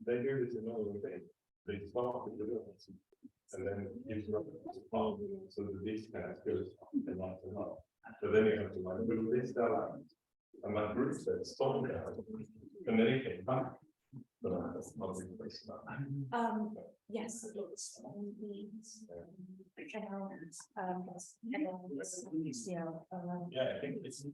They do this in all thing. They start with the difference and then interrupt the part so that this kind of goes and not and up. So then you have to like move this down and that group says stop there and then it came back. But that's not the place now. Yes, it's on the yeah, I think it's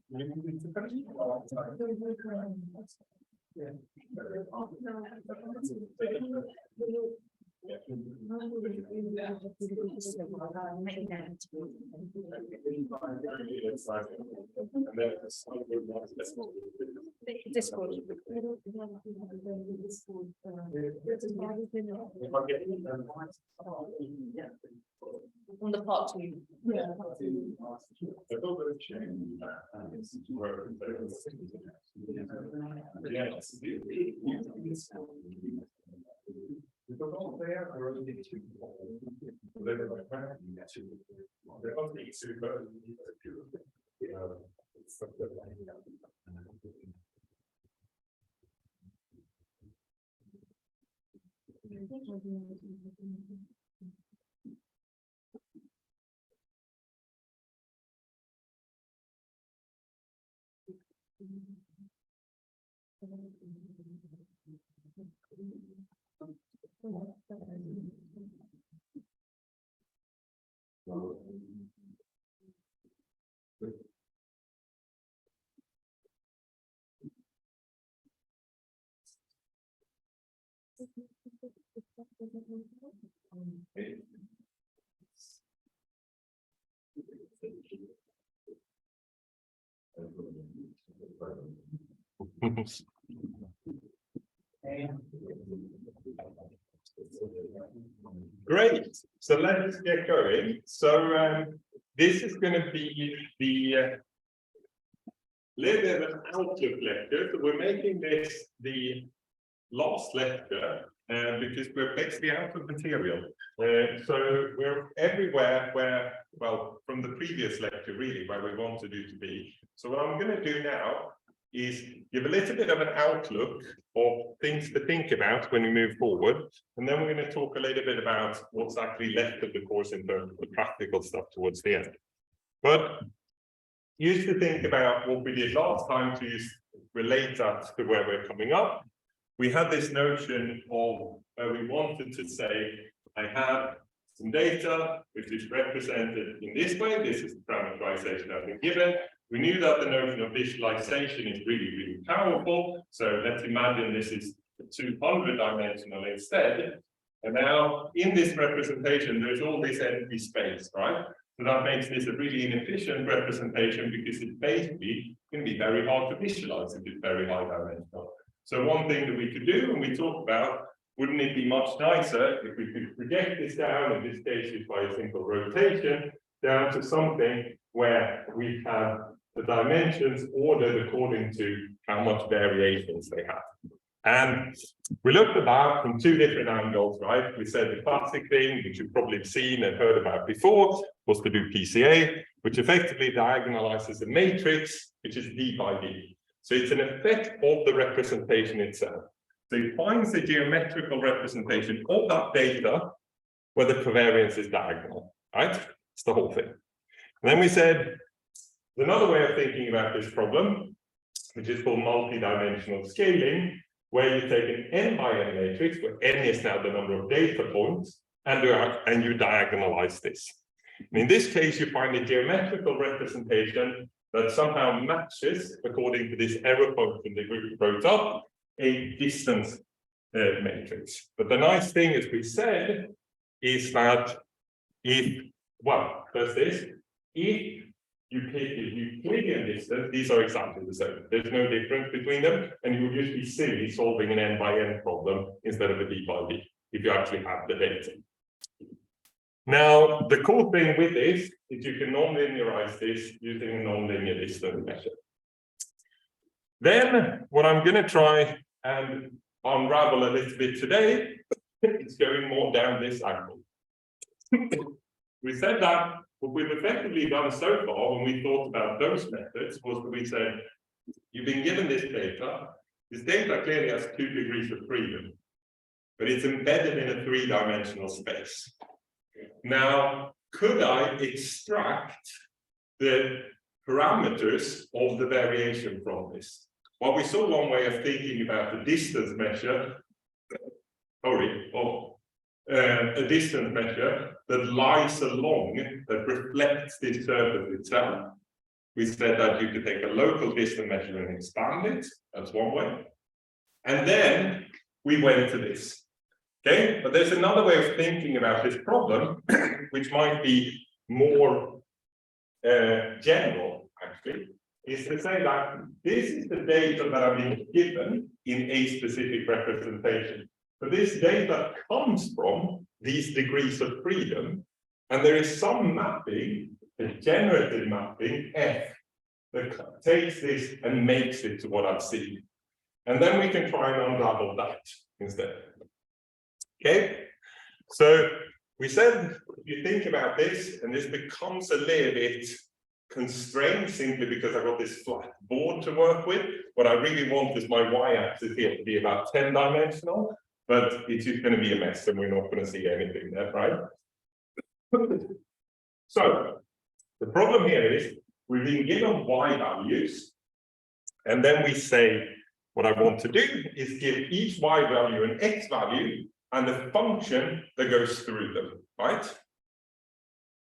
on the part two. Great. So let's get going. So this is going to be the little bit of an outlook lecture. So we're making this the last lecture because we're basically out of material. So we're everywhere where, well, from the previous lecture, really, where we wanted you to be. So what I'm going to do now is give a little bit of an outlook of things to think about when we move forward. And then we're going to talk a little bit about what's actually left of the course in terms of the practical stuff towards the end. But used to think about what we did last time to relate that to where we're coming up. We had this notion of where we wanted to say, I have some data which is represented in this way. This is the parameterization I've been given. We knew that the notion of visualization is really, really powerful. So let's imagine this is 200 dimensional instead. And now in this representation, there's all this empty space, right? So that makes this a really inefficient representation because it's basically going to be very hard to visualize if it's very high dimensional. So one thing that we could do, and we talked about, wouldn't it be much nicer if we could project this down, in this case is by a simple rotation, down to something where we have the dimensions ordered according to how much variations they have. And we looked at that from two different angles, right? We said the classic thing, which you've probably seen and heard about before, was to do PCA, which effectively diagonalizes a matrix, which is D by D. So it's an effect of the representation itself. So it finds the geometrical representation of that data where the covariance is diagonal, right? It's the whole thing. And then we said, there's another way of thinking about this problem, which is called multi-dimensional scaling, where you take an n by n matrix, where n is now the number of data points, and you diagonalize this. And in this case, you find a geometrical representation that somehow matches, according to this error function that we wrote up, a distance matrix. But the nice thing, as we said, is that if, well, first this, if you pick a Euclidean distance, these are exactly the same. There's no difference between them, and you will just be silly solving an n by n problem instead of a d by d, if you actually have the data. Now, the cool thing with this is you can non-linearize this using a non-linear distance measure. Then, what I'm going to try and unravel a little bit today is going more down this angle. We said that what we've effectively done so far when we thought about those methods was that we said, you've been given this data clearly has 2 degrees of freedom, but it's embedded in a 3-dimensional space. Now, could I extract the parameters of the variation from this? Well, we saw one way of thinking about the distance measure, a distance measure that lies along, that reflects this surface itself. We said that you could take a local distance measure and expand it. That's one way. And then we went to this. Okay, but there's another way of thinking about this problem, which might be more general, actually, is to say that this is the data that I've been given in a specific representation. But this data comes from these degrees of freedom, and there is some mapping, a generative mapping, F, that takes this and makes it to what I've seen. And then we can try and unravel that instead. Okay, so we said, if you think about this, and this becomes a little bit constrained simply because I've got this flat board to work with. What I really want is my y-axis here to be about 10-dimensional, but it's just going to be a mess, and we're not going to see anything there, right? So the problem here is we've been given y values, and then we say, what I want to do is give each y value an x value, and the function that goes through them, right?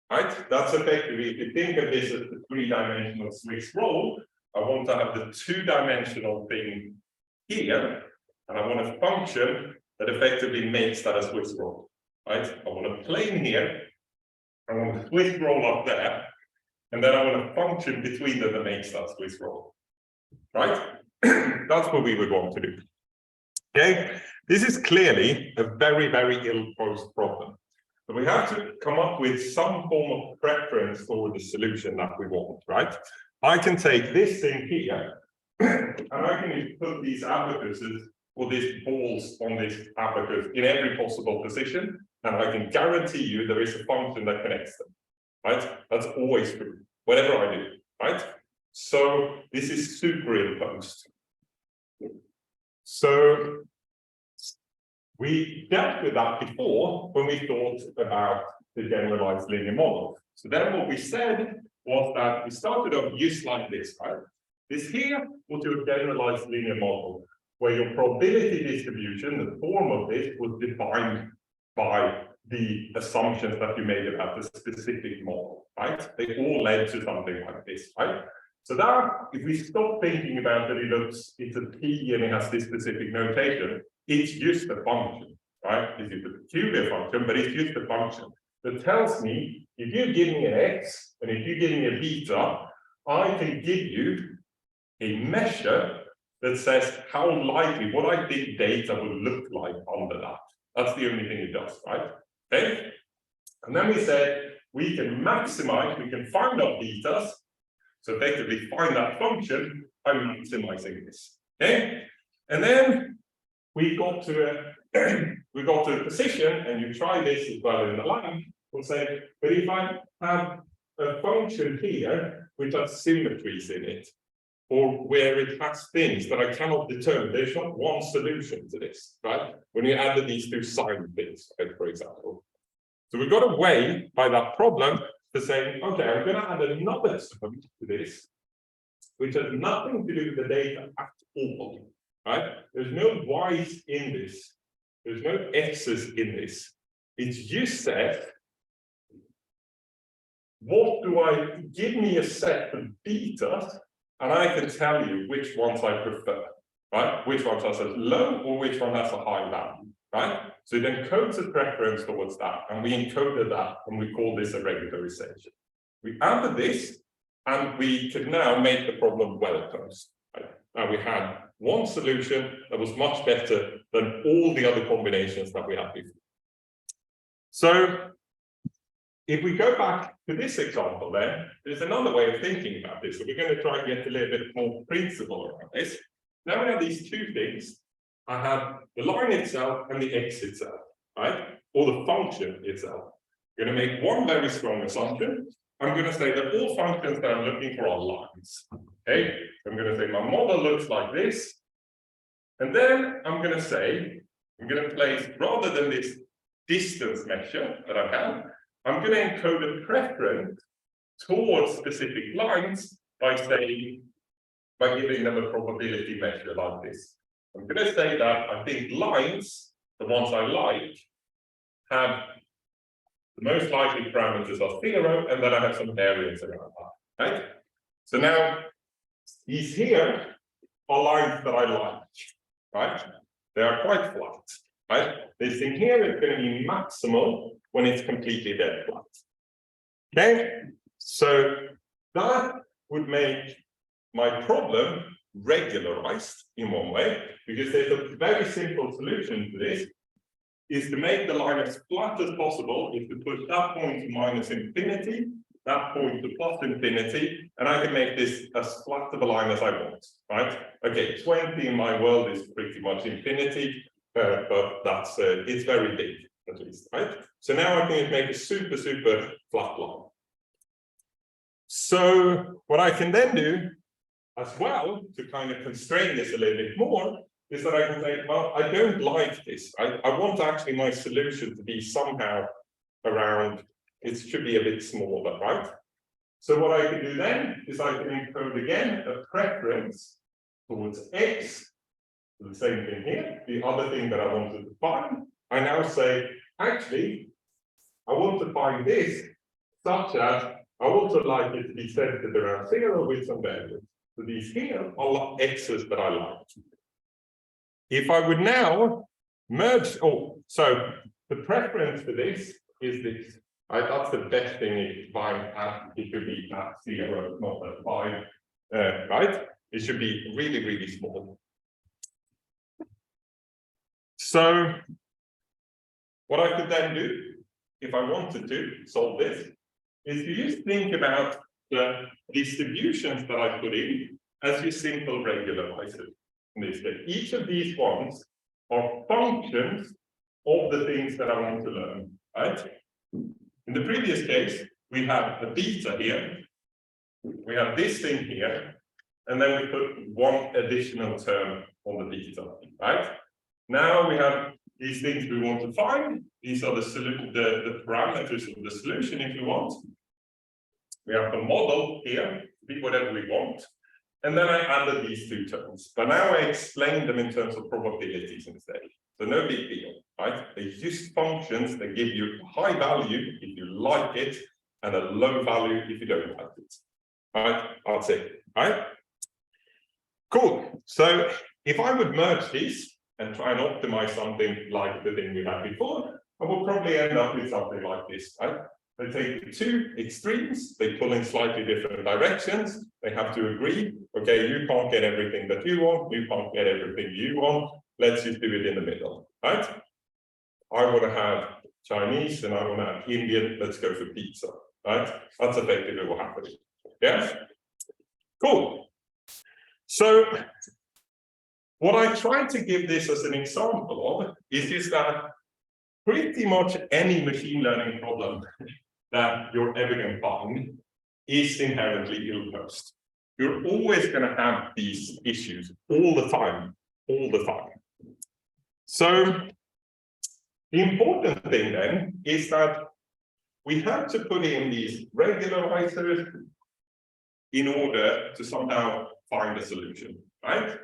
Right? That's effectively, if you think of this as the 3-dimensional Swiss roll, I want to have the 2-dimensional thing here, and I want a function that effectively makes that a Swiss roll, right? I want a plane here, I want a Swiss roll up there, and then I want a function between them that makes that Swiss roll, right? That's what we would want to do. Okay, this is clearly a very, very ill-posed problem. So we have to come up with some form of preference for the solution that we want, right? I can take this thing here, and I can just put these abacuses or these balls on this abacus in every possible position, and I can guarantee you there is a function that connects them, right? That's always true, whatever I do, right? So this is superimposed. So we dealt with that before when we thought about the generalized linear model. So then what we said was that we started off just like this, right? This here was your generalized linear model, where your probability distribution, the form of this, was defined by the assumptions that you made about the specific model, right? They all led to something like this, right? So that, if we stop thinking about that it's a P and it has this specific notation, it's just a function, right? It's just a peculiar function, but it's just a function that tells me, if you give me an X and if you give me a beta, I can give you a measure that says how likely, what I think data will look like under that. That's the only thing it does, right? Okay? And then we said, we can maximize, we can find our betas, so effectively find that function by maximizing this. Okay? And then we got to a position, and you try this as well in the lab, we'll say, but if I have a function here which has symmetries in it, or where it has things that I cannot determine, there's not one solution to this, right? When you added these two sine things, right, for example. So we got a way by that problem to say, okay, I'm going to add another term to this, which has nothing to do with the data at all, right? There's no y's in this. There's no x's in this. it's you said, what do I give me a set of betas, and I can tell you which ones I prefer, right? Which ones has a low or which one has a high value, right? So it encodes a preference towards that, and we encoded that, and we call this a regularization. We added this, and we could now make the problem well posed. Right? Now we had one solution that was much better than all the other combinations that we had before. So if we go back to this example, then there's another way of thinking about this. So we're going to try and get a little bit more principle around this. Now we have these two things. I have the line itself and the x itself, right? Or the function itself. I'm going to make one very strong assumption. I'm going to say that all functions that I'm looking for are lines. Okay? I'm going to say my model looks like this. And then I'm going to say, I'm going to place, rather than this distance measure that I have, I'm going to encode a preference towards specific lines by saying, by giving them a probability measure like this. I'm going to say that I think lines, the ones I like, have the most likely parameters are 0, and then I have some variance around that, right? So now, these here are lines that I like, right? They are quite flat, right? This thing here is going to be maximal when it's completely dead flat. Okay, so that would make my problem regularized in one way, because there's a very simple solution to this, is to make the line as flat as possible, is to push that point to minus infinity, that point to plus infinity, and I can make this as flat of a line as I want, right? Okay, 20 in my world is pretty much infinity, but that's, it's very big, at least, right? So now I can make a super, super flat line. So what I can then do as well, to kind of constrain this a little bit more, is that I can say, well, I don't like this. I want actually my solution to be somehow around, it should be a bit smaller, right? So what I can do then is I can encode again a preference towards x, the same thing here, the other thing that I wanted to find. I now say, actually, I want to find this such as I also like it to be centered around 0 with some values. So these here are x's that I like. If I would now merge, so the preference for this is this. Right? That's the best thing if it should be at 0, not at 5. Right? It should be really, really small. So what I could then do, if I wanted to solve this, is to just think about the distributions that I put in as your simple regularizer. In this case, each of these ones are functions of the things that I want to learn, right? In the previous case, we have a beta here, we have this thing here, and then we put one additional term on the beta, right? Now we have these things we want to find. These are the parameters of the solution if you want. We have the model here, be whatever we want. And then I added these two terms. But now I explain them in terms of probabilities instead. So no big deal, right? They're just functions that give you a high value if you like it, and a low value if you don't like it. All right, that's it, right? Cool. So if I would merge these and try and optimize something like the thing we had before, I will probably end up with something like this, right? They take the two extremes, they pull in slightly different directions, they have to agree, okay, you can't get everything that you want, you can't get everything you want, let's just do it in the middle, right? I want to have Chinese and I want to have Indian, let's go for pizza, right? That's effectively what happened. Yes? Cool. So, what I try to give this as an example of is that pretty much any machine learning problem that you're ever going to find is inherently ill-posed. You're always going to have these issues all the time, So the important thing then is that we have to put in these regularizers in order to somehow find a solution, right?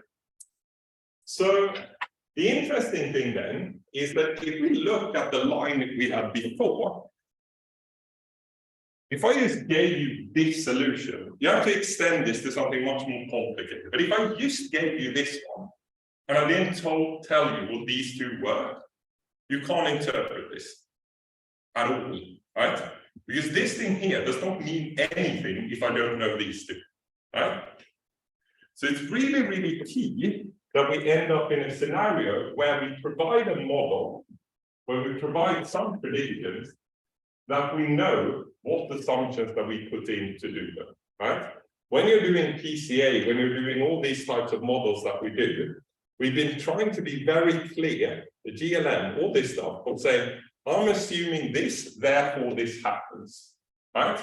So the interesting thing then is that if we look at the line we had before, if I just gave you this solution, you have to extend this to something much more complicated. But if I just gave you this one, and I didn't tell you what these two were, you can't interpret this at all, right? Because this thing here does not mean anything if I don't know these two, right? So it's really, really key that we end up in a scenario where we provide a model, where we provide some predictions, that we know what assumptions that we put in to do them, right? When you're doing PCA, when you're doing all these types of models that we do, we've been trying to be very clear, the GLM, all this stuff, of saying, I'm assuming this, therefore this happens, right?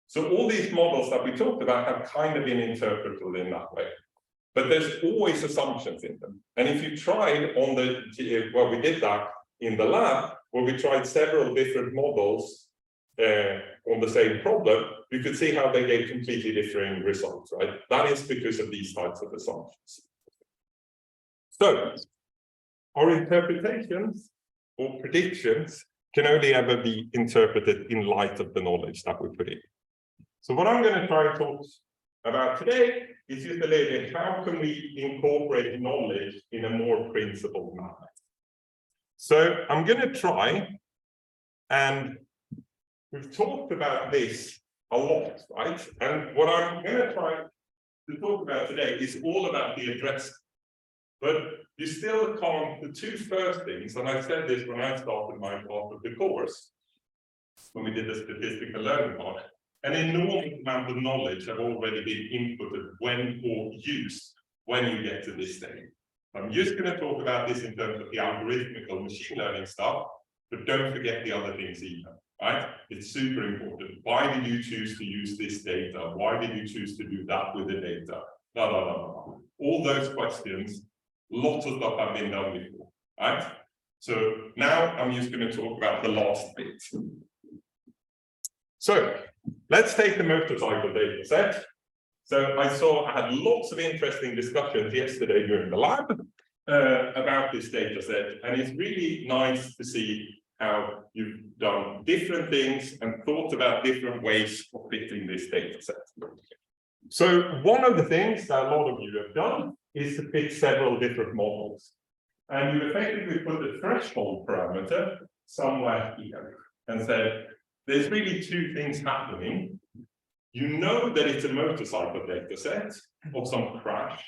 So all these models that we talked about have kind of been interpretable in that way. But there's always assumptions in them. And if you tried on the, well, we did that in the lab, where we tried several different models on the same problem, you could see how they gave completely differing results, right? That is because of these types of assumptions. So, our interpretations or predictions can only ever be interpreted in light of the knowledge that we put in. So what I'm going to try and talk about today is just a little bit, how can we incorporate knowledge in a more principled manner? So I'm going to try, and we've talked about this a lot, right? And what I'm going to try to talk about today is all about the address. But you still can't, the two first things, and I said this when I started my part of the course, when we did the statistical learning part, an enormous amount of knowledge have already been inputted when or used when you get to this stage. I'm just going to talk about this in terms of the algorithmical machine learning stuff, but don't forget the other things either, right? It's super important. Why did you choose to use this data? Why did you choose to do that with the data? Blah, blah, blah, blah. All those questions, lots of stuff have been done before, right? So now I'm just going to talk about the last bit. So let's take the motorcycle data set. So I had lots of interesting discussions yesterday during the lab about this data set, and it's really nice to see how you've done different things and thought about different ways of fitting this data set. So one of the things that a lot of you have done is to pick several different models. And you effectively put the threshold parameter somewhere here and said, there's really two things happening. You know that it's a motorcycle data set of some crash,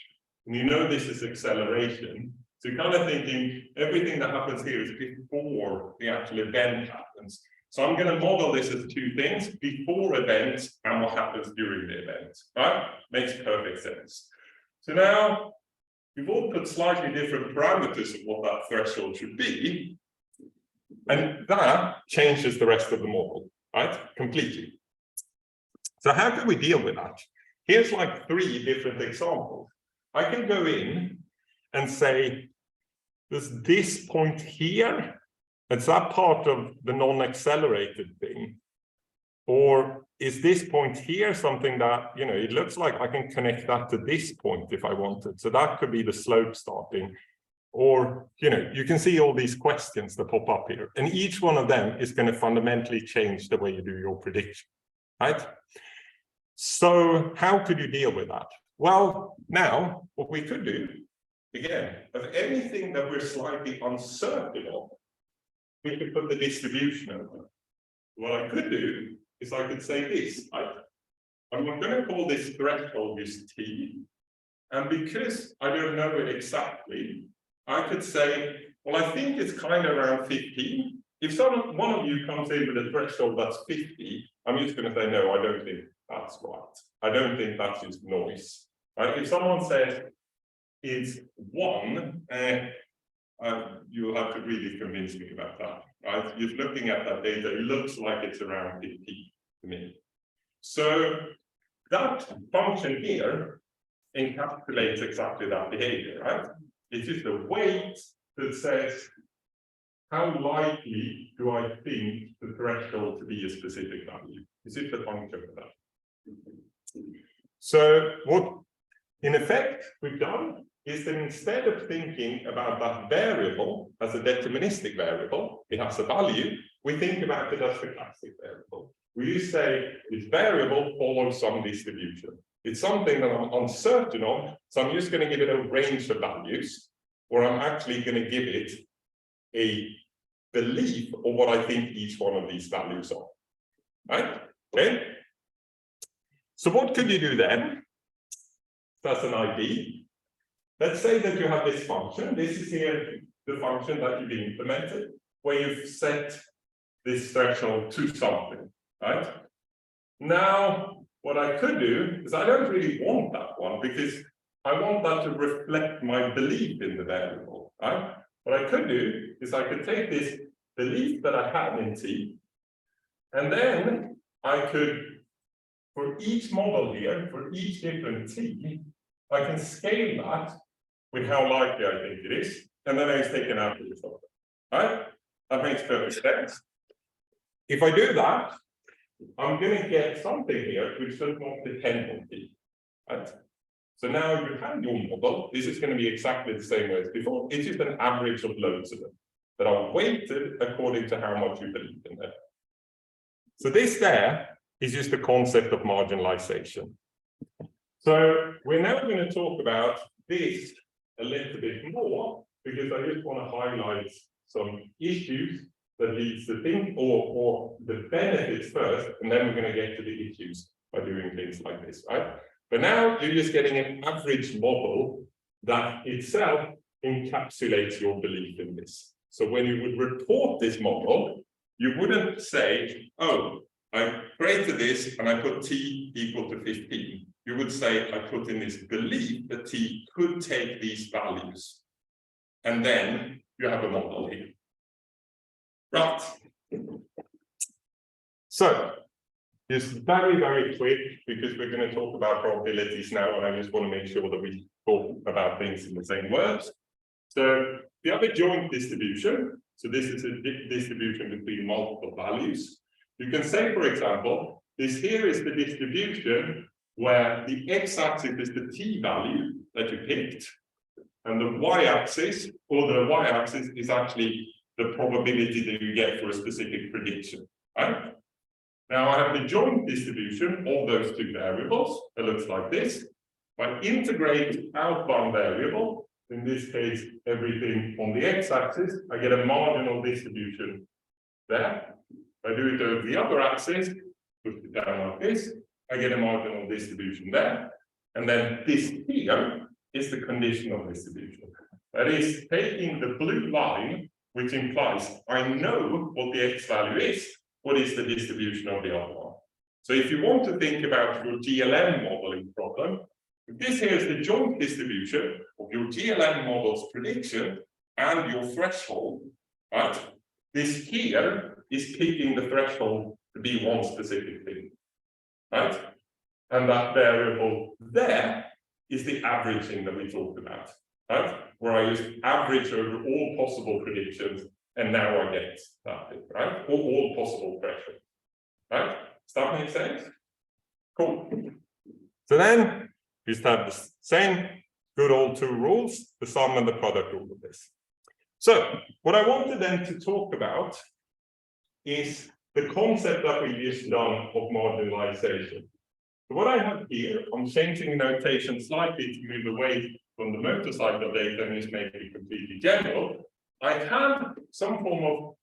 and you know this is acceleration. So you're kind of thinking everything that happens here is before the actual event happens. So I'm going to model this as two things, before event and what happens during the event, right? Makes perfect sense. So now we've all put slightly different parameters of what that threshold should be, and that changes the rest of the model, right? Completely. So how can we deal with that? Here's like 3 different examples. I can go in and say, does this point here, is that part of the non-accelerated thing? Or is this point here something that, you know, it looks like I can connect that to this point if I wanted. So that could be the slope starting. Or, you know, you can see all these questions that pop up here. And each one of them is going to fundamentally change the way you do your prediction, right? So how could you deal with that? Well, now what we could do, again, of anything that we're slightly uncertain of, we could put the distribution over. What I could do is I could say this, I'm going to call this threshold is T, and because I don't know it exactly, I could say, well, I think it's kind of around 15. If one of you comes in with a threshold that's 50, I'm just going to say, no, I don't think that's right. I don't think that's just noise. Right? If someone says it's 1, you'll have to really convince me about that. Right? Just looking at that data, it looks like it's around 50 to me. So that function here encapsulates exactly that behavior, right? It's just a weight that says, how likely do I think the threshold to be a specific value? Is it the function of that? So what, in effect, we've done is that instead of thinking about that variable as a deterministic variable, it has a value, we think about it as a classic variable. We say this variable follows some distribution. It's something that I'm uncertain of, so I'm just going to give it a range of values, or I'm actually going to give it a belief of what I think each one of these values are. Right? Okay. So what could you do then? That's an ID. Let's say that you have this function. This is here the function that you've implemented, where you've set this threshold to something. Right? Now, what I could do is I don't really want that one because I want that to reflect my belief in the variable. Right? What I could do is I could take this belief that I had in T, and then I could, for each model here, for each different T, I can scale that with how likely I think it is, and then I just take an average of it. Right? That makes perfect sense. If I do that, I'm going to get something here which does not depend on T. Right? So now you have your model. This is going to be exactly the same way as before. It's just an average of loads of them that are weighted according to how much you believe in them. So this there is just the concept of marginalization. So we're now going to talk about this a little bit more, because I just want to highlight some issues that leads to think, or the benefits first, and then we're going to get to the issues by doing things like this, right? But now you're just getting an average model that itself encapsulates your belief in this. So when you would report this model, you wouldn't say, oh, I created this and I put T equal to 15. You would say, I put in this belief that T could take these values. And then you have a model here. Right. So, just very, very quick, because we're going to talk about probabilities now, and I just want to make sure that we talk about things in the same words. So, we have a joint distribution. So, this is a distribution between multiple values. You can say, for example, this here is the distribution where the x-axis is the t value that you picked, and the y-axis, or the y-axis, is actually the probability that you get for a specific prediction. Right? Now I have the joint distribution of those two variables. It looks like this. If I integrate out one variable, in this case, everything on the x-axis, I get a marginal distribution there. If I do it over the other axis, push it down like this, I get a marginal distribution there. And then this here is the conditional distribution. That is taking the blue line, which implies I know what the x value is, what is the distribution of the other one. So if you want to think about your GLM modeling problem, this here is the joint distribution of your GLM model's prediction and your threshold, right? This here is picking the threshold to be one specific thing, right? And that variable there is the averaging that we talked about, right? Where I just average over all possible predictions, and now I get that thing, right? Or all possible thresholds, right? Does that make sense? Cool. So then you just have the same good old two rules, the sum and the product rule of this. So what I wanted then to talk about is the concept that we just done of marginalization. So what I have here, I'm changing the notation slightly to move away from the motorcycle data and just make it completely general. I have some form of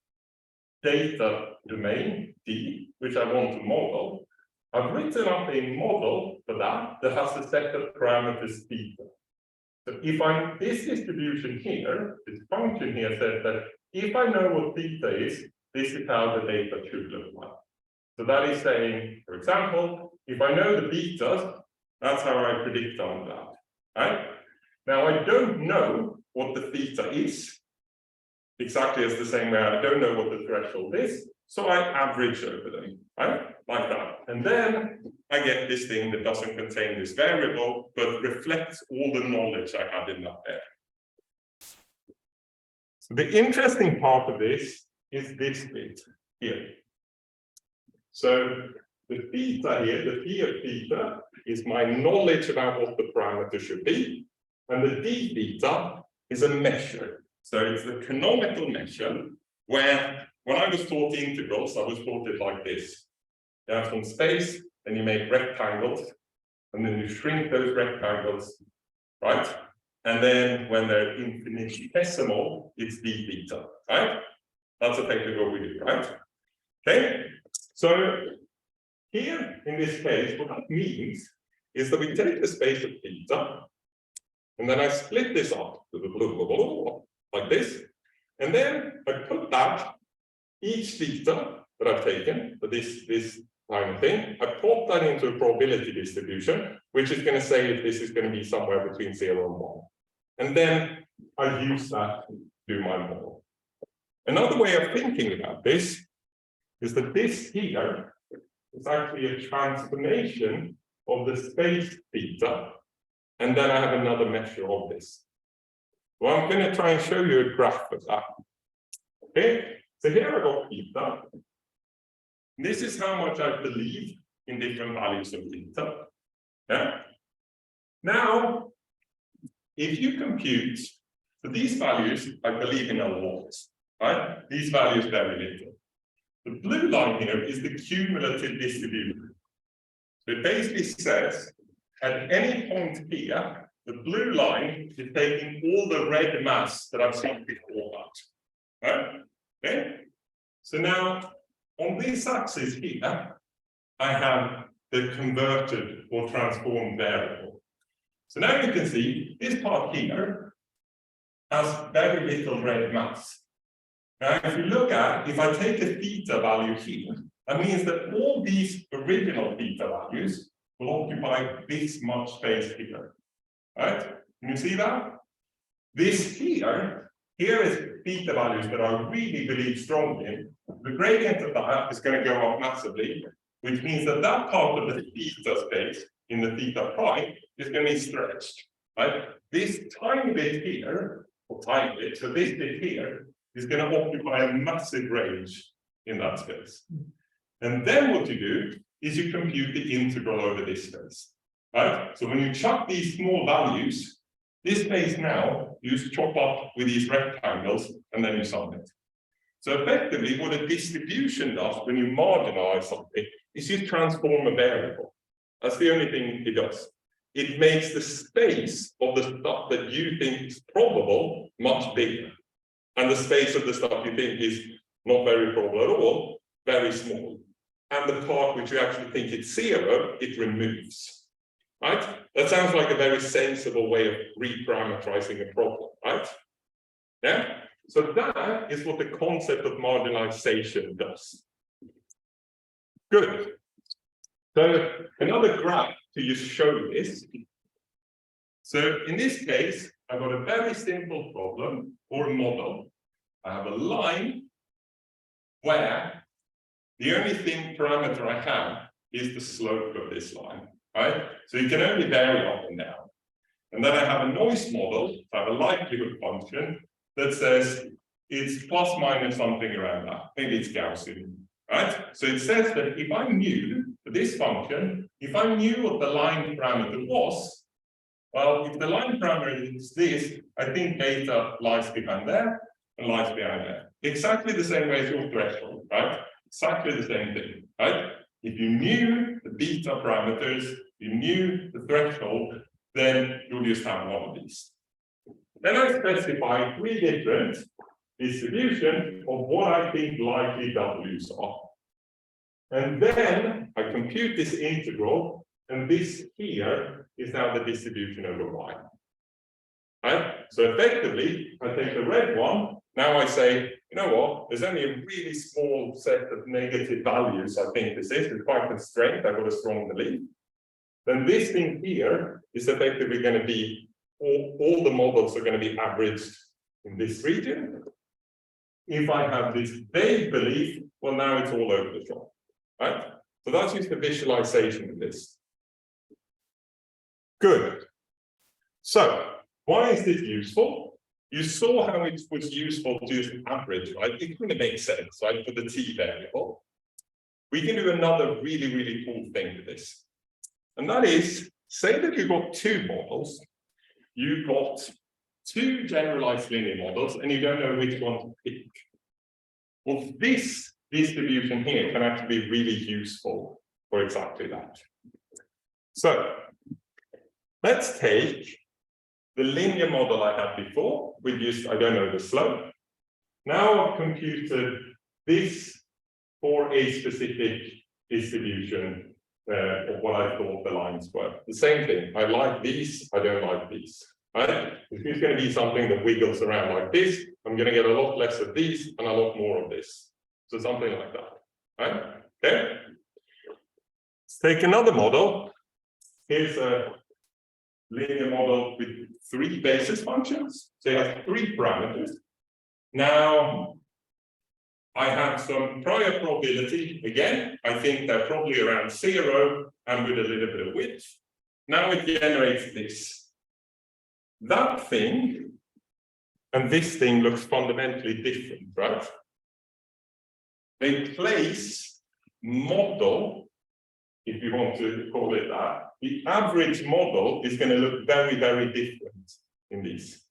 data domain, D, which I want to model. I've written up a model for that has a set of parameters theta. So if this distribution here, this function here says that if I know what theta is, this is how the data should look like. So that is saying, for example, if I know the betas, that's how I predict on that. Right? Now I don't know what the theta is, exactly as the same way I don't know what the threshold is, so I average over them, right? Like that. And then I get this thing that doesn't contain this variable, but reflects all the knowledge I had in that area. So the interesting part of this is this bit here. So the theta here, the P of theta, is my knowledge about what the parameter should be. And the d theta is a measure. So it's the canonical measure where, when I was taught integrals, I was taught it like this. You have some space, and you make rectangles, and then you shrink those rectangles, right? And then when they're infinitesimal, it's d theta, right? That's effectively what we do, right? Okay, so here in this case, what that means is that we take the space of theta, and then I split this up like this, and then I put that each theta that I've taken for this kind of thing, I plot that into a probability distribution, which is going to say if this is going to be somewhere between 0 and 1. And then I use that to do my model. Another way of thinking about this is that this here is actually a transformation of the space theta, and then I have another measure of this. Well, I'm going to try and show you a graph of that. Okay, so here I got theta. This is how much I believe in different values of theta. Yeah. Now, if you compute, so these values I believe in a lot, right? These values very little. The blue line here is the cumulative distribution. So it basically says at any point here, the blue line is taking all the red mass that I've seen before that. Right? Okay. So now on this axis here, I have the converted or transformed variable. So now you can see this part here has very little red mass. Now, if you look at, if I take a theta value here, that means that all these original theta values will occupy this much space here. Right? Can you see that? This here is theta values that I really believe strongly in. The gradient of that is going to go up massively, which means that that part of the theta space in the theta prime is going to be stretched. Right? This tiny bit here, or tiny bit, so this bit here, is going to occupy a massive range in that space. And then what you do is you compute the integral over this space. Right? So when you chuck these small values, this space now, you just chop up with these rectangles, and then you sum it. So effectively, what a distribution does when you marginalize something is you transform a variable. That's the only thing it does. It makes the space of the stuff that you think is probable much bigger. And the space of the stuff you think is not very probable at all, very small. And the part which you actually think it's 0, it removes. Right? That sounds like a very sensible way of reparameterizing a problem, right? Yeah? So that is what the concept of marginalization does. Good. So another graph to just show this. So in this case, I've got a very simple problem or a model. I have a line where the only parameter I have is the slope of this line. Right? So you can only vary up and down. And then I have a noise model, so I have a likelihood function that says it's plus minus something around that. Maybe it's Gaussian. Right? So it says that if I knew for this function, if I knew what the line parameter was, well, if the line parameter is this, I think beta lies behind there and lies behind there. Exactly the same way as your threshold, right? Exactly the same thing, right? If you knew the beta parameters, you knew the threshold, then you'll just have one of these. Then I specify 3 different distributions of what I think likely W's are. And then I compute this integral, and this here is now the distribution over y. Right? So effectively, I take the red one, now I say, you know what, there's only a really small set of negative values I think this is, it's quite constrained, I've got a strong belief. Then this thing here is effectively going to be, all the models are going to be averaged in this region. If I have this vague belief, well, now it's all over the top. Right? So that's just the visualization of this. Good. So, why is this useful? You saw how it was useful to use an average, right? It kind of makes sense, right, for the t variable. We can do another really, really cool thing with this. And that is, say that you've got 2 models. you've got two generalized linear models and you don't know which one to pick. Well, this distribution here can actually be really useful for exactly that. So let's take the linear model I had before with just, I don't know the slope. Now I've computed this for a specific distribution of what I thought the lines were. The same thing, I like these, I don't like these. Right? If it's going to be something that wiggles around like this, I'm going to get a lot less of these and a lot more of this. So something like that. Right? Okay. Let's take another model. Here's a linear model with 3 basis functions. So it has 3 parameters. Now, I have some prior probability. Again, I think they're probably around 0 and with a little bit of width. Now it generates this. That thing and this thing looks fundamentally different, right? They place model, if you want to call it that, the average model is going to look very, very different in these.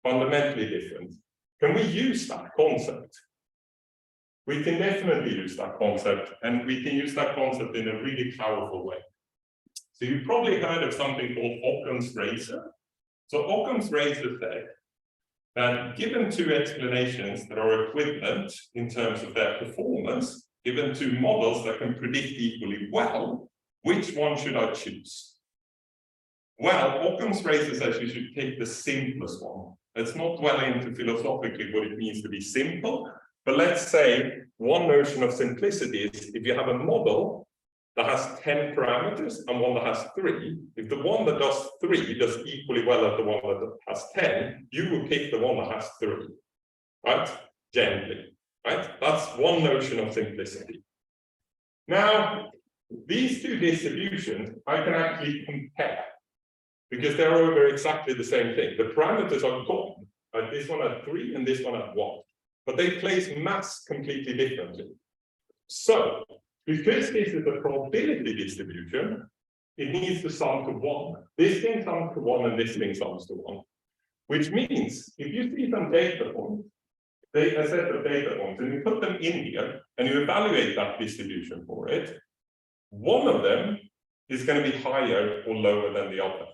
Fundamentally different. Can we use that concept? We can definitely use that concept, and we can use that concept in a really powerful way. So you've probably heard of something called Occam's razor. So Occam's razor said that given 2 explanations that are equivalent in terms of their performance, given 2 models that can predict equally well, which one should I choose? Well, Occam's razor says you should take the simplest one. Let's not dwell into philosophically what it means to be simple, but let's say one notion of simplicity is if you have a model that has 10 parameters and one that has 3, if the one that does 3 does equally well as the one that has 10, you will pick the one that has 3, right? Generally, right? That's one notion of simplicity. Now, these 2 distributions, I can actually compare because they're over exactly the same thing. The parameters are gone, right? This one at 3 and this one at 1, but they place mass completely differently. So, because this is a probability distribution, it needs to sum to 1. This thing sums to 1 and this thing sums to 1. Which means, if you see some data points, a set of data points, and you put them in here, and you evaluate that distribution for it, one of them is going to be higher or lower than the other.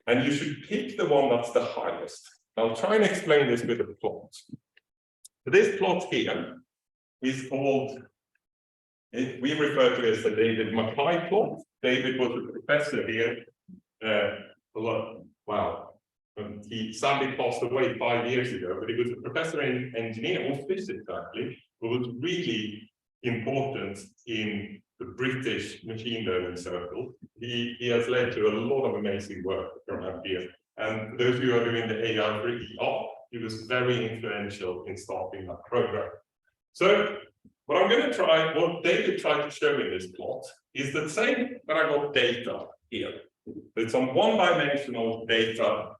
And you should pick the one that's the highest. I'll try and explain this with a plot. So this plot here is called, we refer to it as the David Mackaye plot. David was a professor here. Wow. He sadly passed away 5 years ago, but he was a professor in engineering or physics, actually, who was really important in the British machine learning circle. He has led to a lot of amazing work around here. And for those of you who are doing the AI for ER, he was very influential in starting that program. So what I'm going to try, what David tried to show in this plot is that say that I got data here. It's some one-dimensional data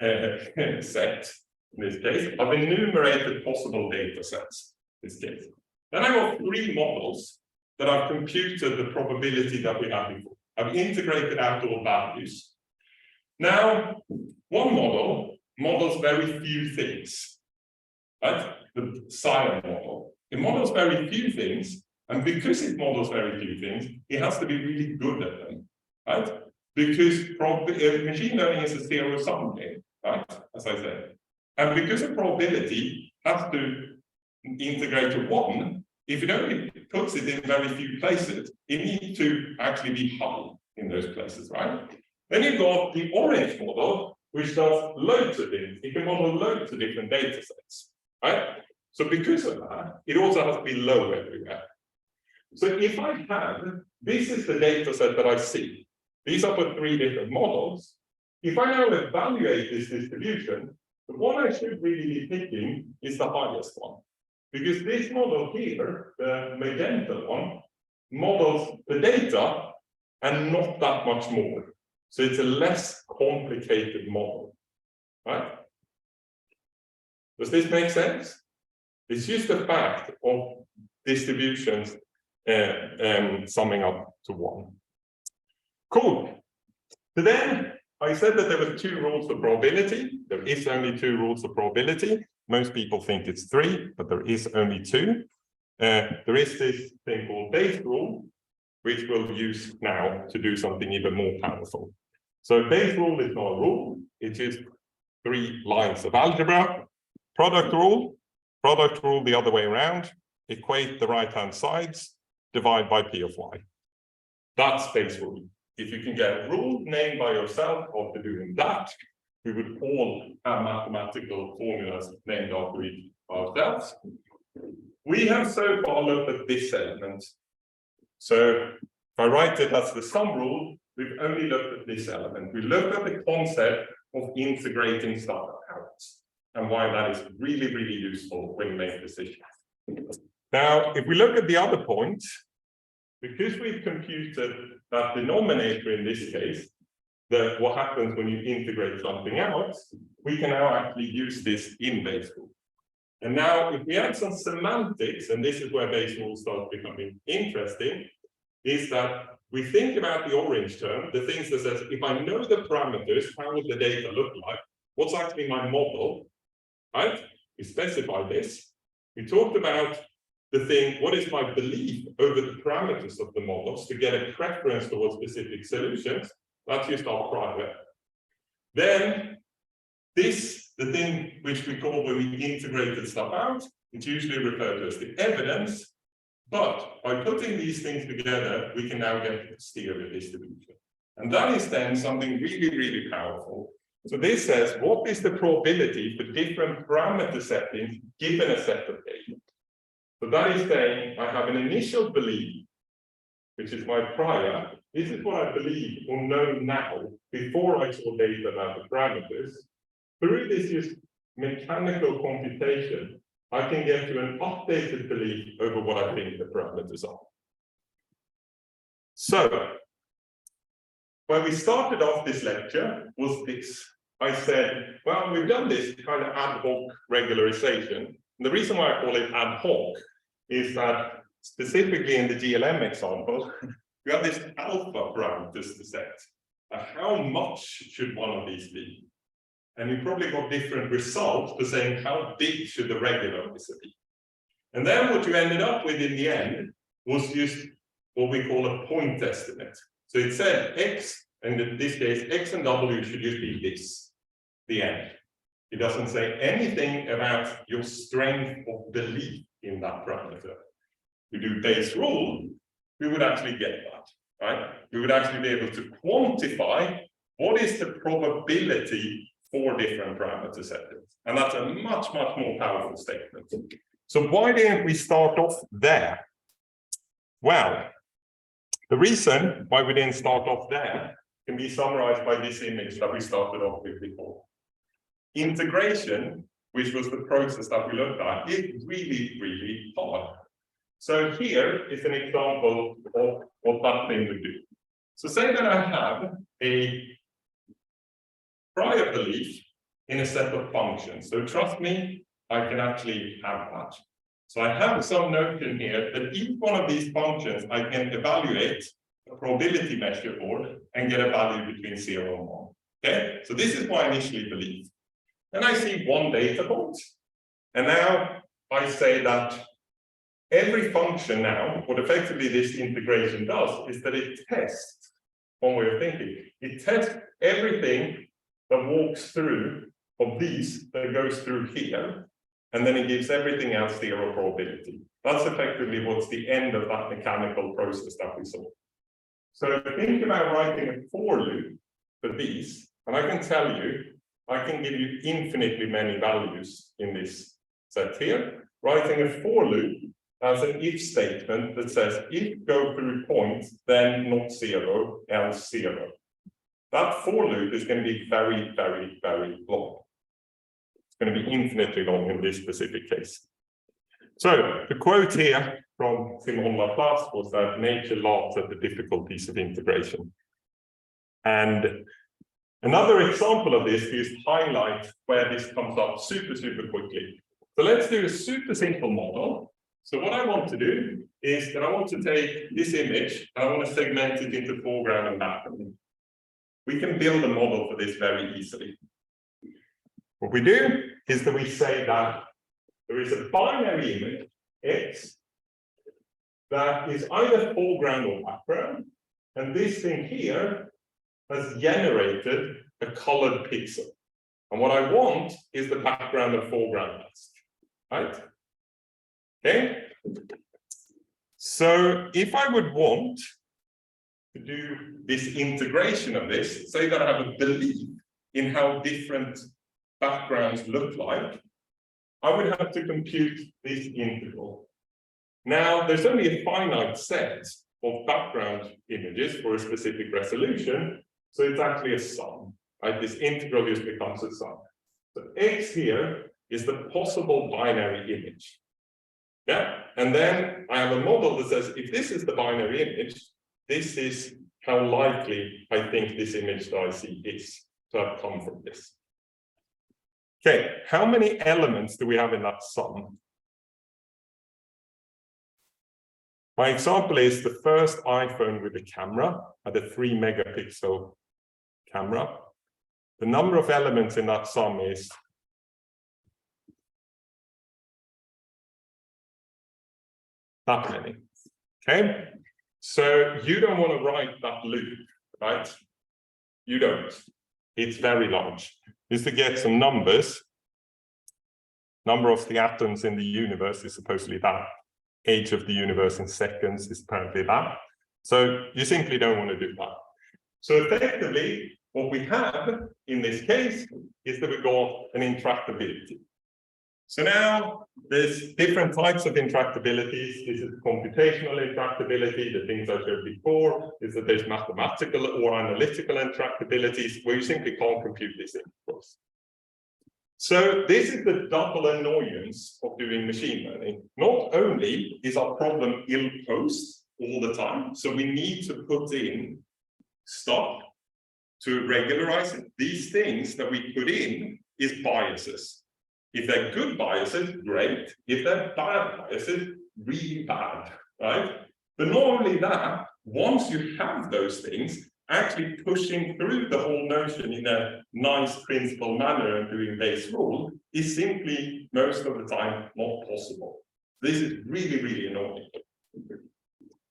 set in this case. I've enumerated possible data sets in this case. Then I got 3 models that I've computed the probability that we had before. I've integrated out all values. Now, one model models very few things, right? The Scion model. It models very few things, and because it models very few things, it has to be really good at them, right? Because machine learning is a zero-sum game, right? As I said. And because a probability has to integrate to 1, if it only puts it in very few places, it needs to actually be high in those places, right? Then you've got the orange model, which does loads of things. It can model loads of different data sets, right? So because of that, it also has to be low everywhere. So if I have, this is the data set that I see. These are for 3 different models. If I now evaluate this distribution, the one I should really be picking is the highest one. Because this model here, the magenta one, models the data and not that much more. So it's a less complicated model, right? Does this make sense? It's just the fact of distributions summing up to 1. Cool. So then I said that there were 2 rules for probability. There is only 2 rules for probability. Most people think it's 3, but there is only 2. There is this thing called base rule, which we'll use now to do something even more powerful. So base rule is not a rule. It is 3 lines of algebra. Product rule the other way around. Equate the right-hand sides, divide by P of y. That's base rule. If you can get a rule named by yourself after doing that, we would all have mathematical formulas named after each ourselves. We have so far looked at this element. So if I write it as the sum rule, we've only looked at this element. We looked at the concept of integrating stuff out and why that is really, really useful when you make decisions. Now, if we look at the other point, because we've computed that denominator in this case, that what happens when you integrate something out, we can now actually use this in base rule. And now, if we add some semantics, and this is where base rule starts becoming interesting, is that we think about the orange term, the things that says, if I know the parameters, how will the data look like? What's actually my model, right? We specify this. We talked about the thing, what is my belief over the parameters of the models to get a preference towards specific solutions? That's just our private. Then this, the thing which we call when we integrated stuff out, it's usually referred to as the evidence. But by putting these things together, we can now get a stereo distribution. And that is then something really, really powerful. So this says, what is the probability for different parameter settings given a set of data? So that is saying I have an initial belief, which is my prior. This is what I believe or know now before I saw data about the parameters. Through this just mechanical computation, I can get to an updated belief over what I think the parameters are. So, when we started off this lecture was this. I said, well, we've done this kind of ad hoc regularization. And the reason why I call it ad hoc is that specifically in the GLM example, we have this alpha parameters to set. How much should one of these be? And you probably got different results for saying how big should the regularizer be. And then what you ended up with in the end was just what we call a point estimate. So it said X, and in this case, X and W should just be this, the end. It doesn't say anything about your strength of belief in that parameter. If you do base rule, we would actually get that, right? We would actually be able to quantify what is the probability for different parameter settings. And that's a much, much more powerful statement. So why didn't we start off there? Well, the reason why we didn't start off there can be summarized by this image that we started off with before. Integration, which was the process that we looked at, is really, really hard. So here is an example of what that thing would do. So say that I have a prior belief in a set of functions. So trust me, I can actually have that. So I have some notion here that each one of these functions I can evaluate a probability measure for and get a value between 0 and 1. Okay, so this is what I initially believed. And I see one data point, and now I say that every function now, what effectively this integration does is that it tests, one way of thinking, it tests everything that walks through of these that goes through here, and then it gives everything else 0 probability. That's effectively what's the end of that mechanical process that we saw. So think about writing a for loop for these, and I can tell you, I can give you infinitely many values in this set here. Writing a for loop as an if statement that says, if go through point, then not 0, else 0. That for loop is going to be very, very, very long. It's going to be infinitely long in this specific case. So the quote here from Simon Laplace was that nature laughs at the difficulties of integration. And another example of this is highlight where this comes up super, super quickly. So let's do a super simple model. So what I want to do is that I want to take this image and I want to segment it into foreground and background. we can build a model for this very easily. What we do is that we say that there is a binary image, X, that is either foreground or background, and this thing here has generated a colored pixel. And what I want is the background and foreground mask, right? Okay. So if I would want to do this integration of this, say that I have a belief in how different backgrounds look like, I would have to compute this integral. Now, there's only a finite set of background images for a specific resolution, so it's actually a sum, right? This integral just becomes a sum. So X here is the possible binary image. Yeah, and then I have a model that says, if this is the binary image, this is how likely I think this image that I see is to have come from this. Okay, how many elements do we have in that sum? My example is the first iPhone with a camera, had a 3 megapixel camera. The number of elements in that sum is that many. Okay, so you don't want to write that loop, right? You don't. It's very large. Just to get some numbers, number of the atoms in the universe is supposedly that. Age of the universe in seconds is apparently that. So you simply don't want to do that. So effectively, what we have in this case is that we got an intractability. So now there's different types of intractabilities. This is computational intractability. The things I showed before is that there's mathematical or analytical intractabilities where you simply can't compute these integrals. So this is the double annoyance of doing machine learning. Not only is our problem ill-posed all the time, so we need to put in stuff to regularize it. These things that we put in is biases. If they're good biases, great. If they're bad biases, really bad, right? But not only that, once you have those things, actually pushing through the whole notion in a nice principled manner and doing base rule is simply most of the time not possible. This is really, really annoying.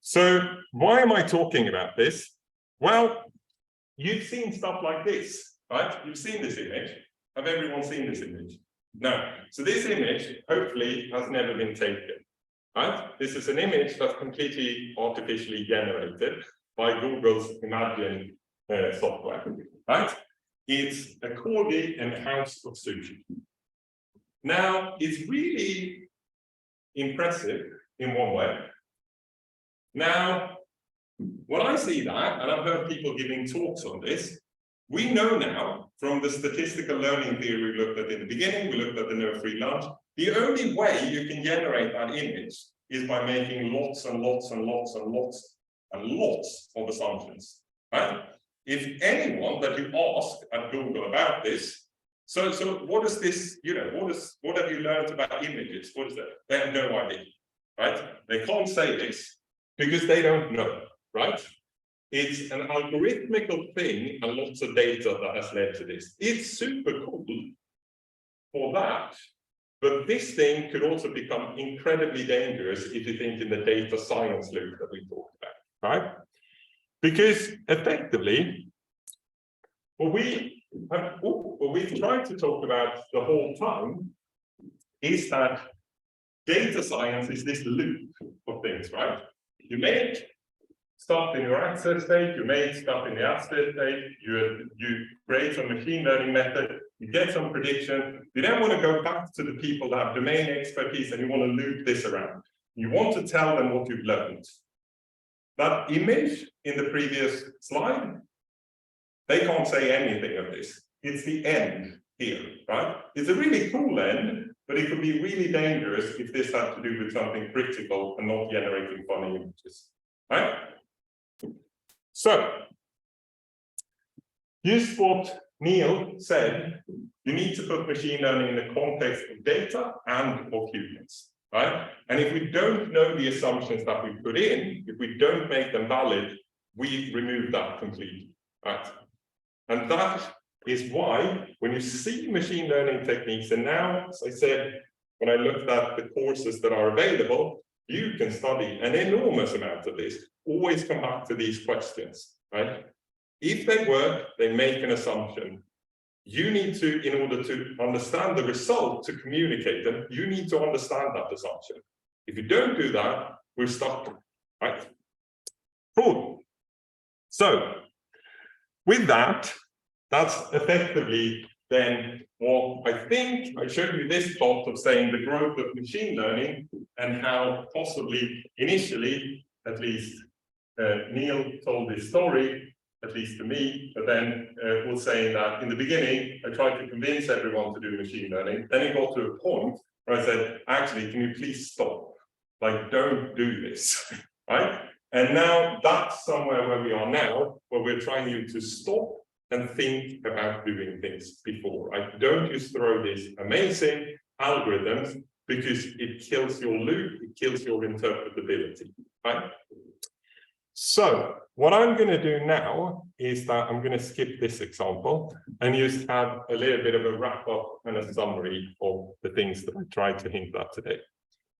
So why am I talking about this? Well, you've seen stuff like this, right? You've seen this image. Have everyone seen this image? No. So this image, hopefully, has never been taken, right? This is an image that's completely artificially generated by Google's Imagine software, right? It's a corgi and house of sushi. Now, it's really impressive in one way. Now, when I see that, and I've heard people giving talks on this, we know now from the statistical learning theory we looked at in the beginning, we looked at the no-free lunch, the only way you can generate that image is by making lots and lots and lots and lots and lots of assumptions, right? If anyone that you ask at Google about this, so what is this, what have you learned about images? What is that? They have no idea, right? They can't say this because they don't know, right? It's an algorithmical thing and lots of data that has led to this. It's super cool for that, but this thing could also become incredibly dangerous if you think in the data science loop that we talked about. Right? Because effectively, what we've tried to talk about the whole time is that data science is this loop of things, right? You make stuff in your access state, you make stuff in the access state, you create some machine learning method, you get some prediction, you then want to go back to the people that have domain expertise and you want to loop this around. You want to tell them what you've learned. That image in the previous slide, they can't say anything of this. It's the end here, right? It's a really cool end, but it could be really dangerous if this had to do with something critical and not generating funny images, right? So, use what Neil said, you need to put machine learning in the context of data and of humans. Right? And if we don't know the assumptions that we put in, if we don't make them valid, we remove that completely. Right? And that is why when you see machine learning techniques, and now, as I said, when I looked at the courses that are available, you can study an enormous amount of this, always come back to these questions, right? If they work, they make an assumption. You need to, in order to understand the result, to communicate them, you need to understand that assumption. If you don't do that, we're stuck, right? Cool. So, with that, that's effectively then what I think I showed you this plot of saying the growth of machine learning and how possibly initially, at least Neil told this story, at least to me, but then was saying that in the beginning, I tried to convince everyone to do machine learning. Then it got to a point where I said, actually, can you please stop? Like, don't do this, right? And now that's somewhere where we are now, where we're trying you to stop and think about doing things before. Right? Don't just throw these amazing algorithms because it kills your loop, it kills your interpretability, right? So what I'm going to do now is that I'm going to skip this example and just have a little bit of a wrap up and a summary of the things that I tried to hint at today.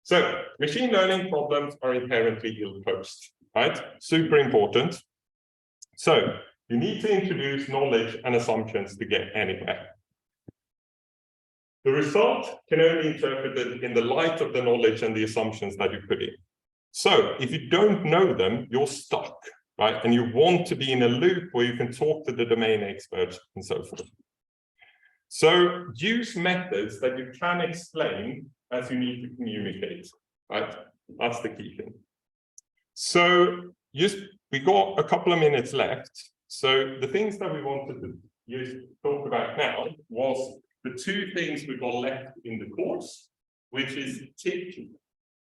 So machine learning problems are inherently ill-posed, right? Super important. So you need to introduce knowledge and assumptions to get anywhere. The result can only be interpreted in the light of the knowledge and the assumptions that you put in. So if you don't know them, you're stuck, right? And you want to be in a loop where you can talk to the domain experts and so forth. So use methods that you can explain as you need to communicate, right? That's the key thing. So we got a couple of minutes left. So the things that we wanted to talk about now was the two things we got left in the course, which is tick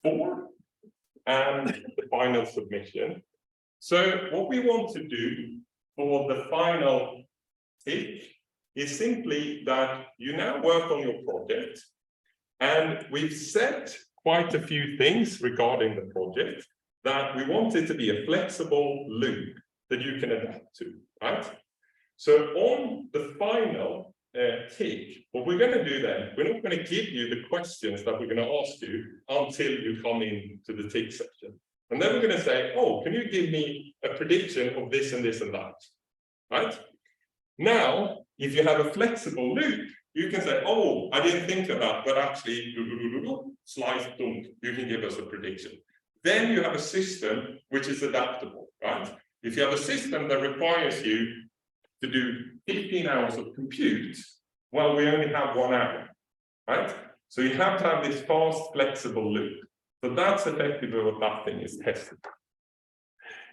4 and the final submission. So what we want to do for the final tick is simply that you now work on your project, and we've set quite a few things regarding the project that we want it to be a flexible loop that you can adapt to, right? So on the final tick, what we're going to do then, we're not going to give you the questions that we're going to ask you until you come into the tick section. And then we're going to say, oh, can you give me a prediction of this and this and that, right? Now, if you have a flexible loop, you can say, oh, I didn't think of that, but actually, slice, you can give us a prediction. Then you have a system which is adaptable, right? If you have a system that requires you to do 15 hours of compute, well, we only have 1 hour, right? So you have to have this fast, flexible loop. So that's effectively what that thing is tested.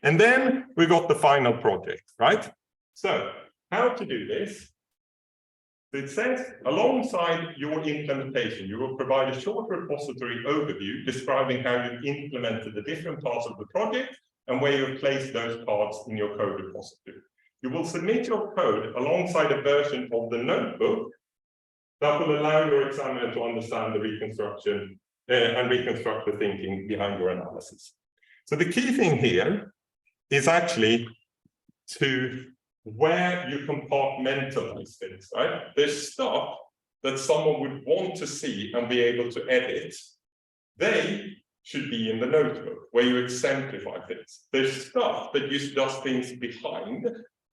And then we got the final project, right? So how to do this? It says, alongside your implementation, you will provide a short repository overview describing how you've implemented the different parts of the project and where you've placed those parts in your code repository. You will submit your code alongside a version of the notebook that will allow your examiner to understand the reconstruction and reconstruct the thinking behind your analysis. So the key thing here is actually to where you compartmentalize things, right? There's stuff that someone would want to see and be able to edit. They should be in the notebook where you exemplify things. There's stuff that just does things behind.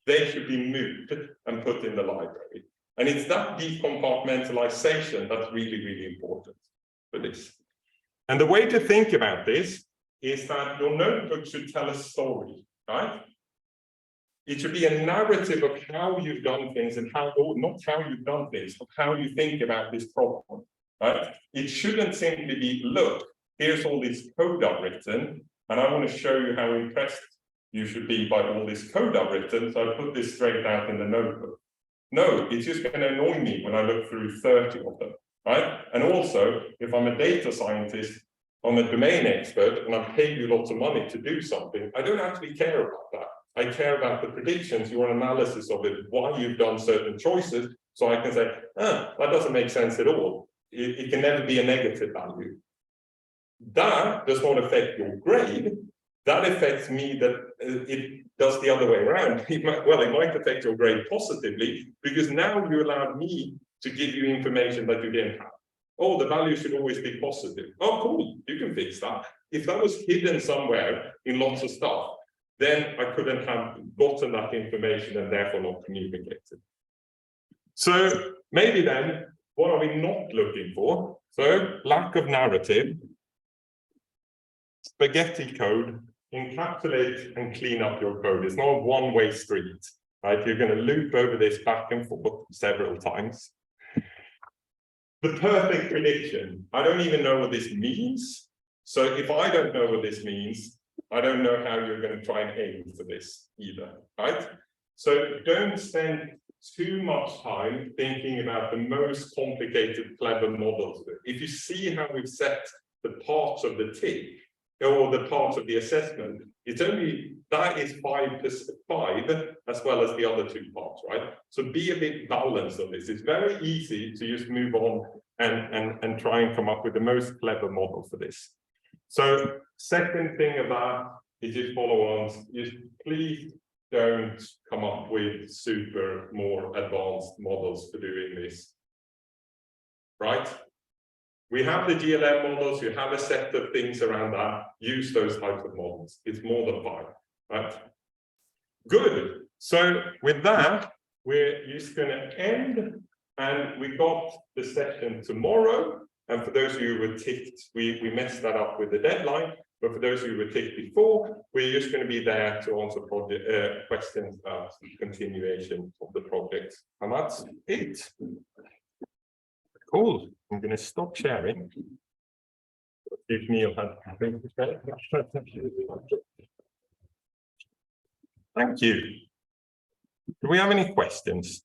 They should be moved and put in the library. And it's that decompartmentalization that's really, really important for this. And the way to think about this is that your notebook should tell a story, right? It should be a narrative of how you've done things and how, or not how you've done things, but how you think about this problem, right? It shouldn't simply be, look, here's all this code I've written, and I want to show you how impressed you should be by all this code I've written, so I put this straight out in the notebook. No, it's just going to annoy me when I look through 30 of them, right? And also, if I'm a data scientist, I'm a domain expert, and I've paid you lots of money to do something, I don't actually care about that. I care about the predictions, your analysis of it, why you've done certain choices, so I can say, that doesn't make sense at all. It can never be a negative value. That does not affect your grade. That affects me that does the other way around. It might affect your grade positively, because now you allowed me to give you information that you didn't have. Oh, the value should always be positive. Oh, cool, you can fix that. If that was hidden somewhere in lots of stuff, then I couldn't have gotten that information and therefore not communicated. So maybe then, what are we not looking for? So lack of narrative, spaghetti code, encapsulate and clean up your code. It's not a one-way street, right? You're going to loop over this back and forth several times. The perfect prediction. I don't even know what this means. So if I don't know what this means, I don't know how you're going to try and aim for this either, right? So don't spend too much time thinking about the most complicated, clever models. If you see how we've set the parts of the tick, or the parts of the assessment, it's only, that is 5 as well as the other 2 parts, right? So be a bit balanced on this. It's very easy to just move on and try and come up with the most clever model for this. So second thing about is just follow on, just please don't come up with super more advanced models for doing this, right? We have the GLM models, you have a set of things around that, use those types of models. It's more than 5, right? Good. So with that, we're just going to end, and we got the session tomorrow. And for those of you who were ticked, we messed that up with the deadline. But for those of you who were ticked before, we're just going to be there to answer questions about the continuation of the project. And that's it. Cool. I'm going to stop sharing. If Neil had anything to say. Thank you. Do we have any questions?